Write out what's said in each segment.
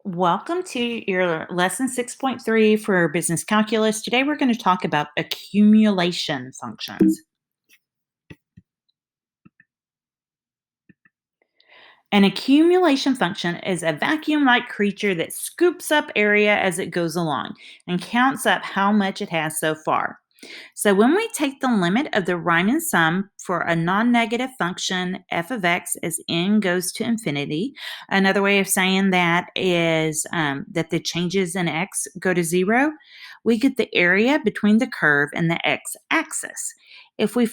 Welcome to your lesson 6.3 for business calculus. Today we're going to talk about accumulation functions. An accumulation function is a vacuum-like creature that scoops up area as it goes along and counts up how much it has so far. So when we take the limit of the Riemann sum for a non-negative function f of x as n goes to infinity, another way of saying that is that the changes in x go to 0, we get the area between the curve and the x-axis. If we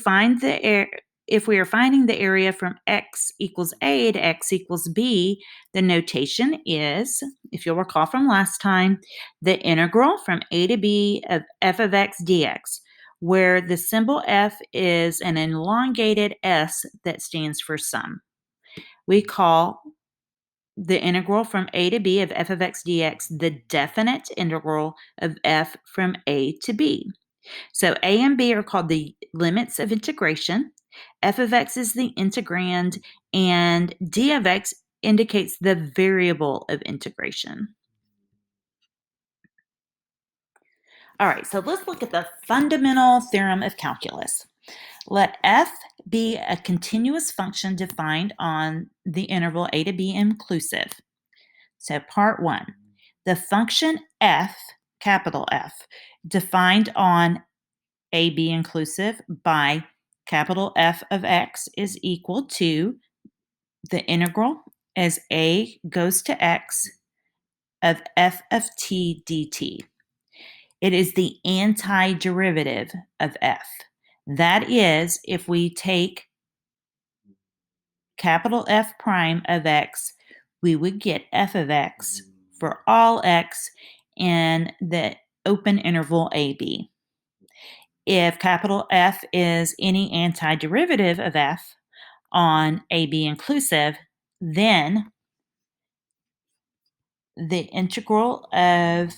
are finding the area from x equals a to x equals b, the notation is, if you'll recall from last time, the integral from a to b of f of x dx, where the symbol f is an elongated s that stands for sum. We call the integral from a to b of f of x dx the definite integral of f from a to b. So a and b are called the limits of integration. F of x is the integrand, and d of x indicates the variable of integration. All right, so let's look at the fundamental theorem of calculus. Let f be a continuous function defined on the interval a to b inclusive. So part 1, the function f, capital F, defined on a b inclusive by capital F of x is equal to the integral as a goes to x of f of t dt. It is the antiderivative of f. That is, if we take capital F prime of x, we would get f of x for all x in the open interval AB. If capital F is any antiderivative of f on AB inclusive, then the integral of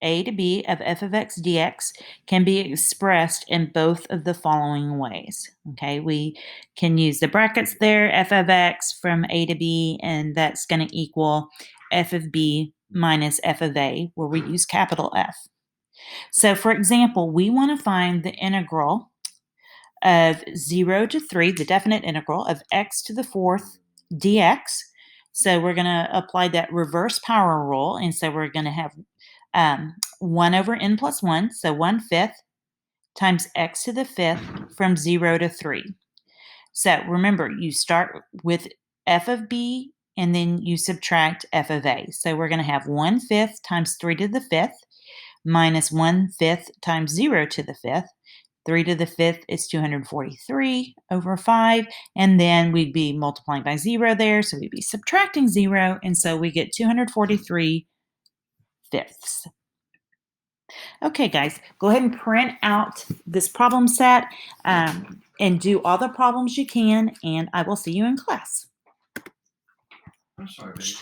a to b of f of x dx can be expressed in both of the following ways. Okay, we can use the brackets there, f of x from a to b, and that's going to equal f of b minus f of a, where we use capital F. So for example, we want to find the integral of 0 to 3, the definite integral of x to the fourth dx. So we're going to apply that reverse power rule, and so we're going to have 1 over n plus 1, so 1/5 times x to the 5th from 0 to 3. So remember, you start with f of b, and then you subtract f of a. So we're going to have 1/5 times 3 to the 5th minus 1/5 times 0 to the 5th. 3 to the 5th is 243 over 5, and then we'd be multiplying by 0 there, so we'd be subtracting 0, and so we get 243 fifths. Okay, guys, go ahead and print out this problem set and do all the problems you can, and I will see you in class. I'm sorry, baby.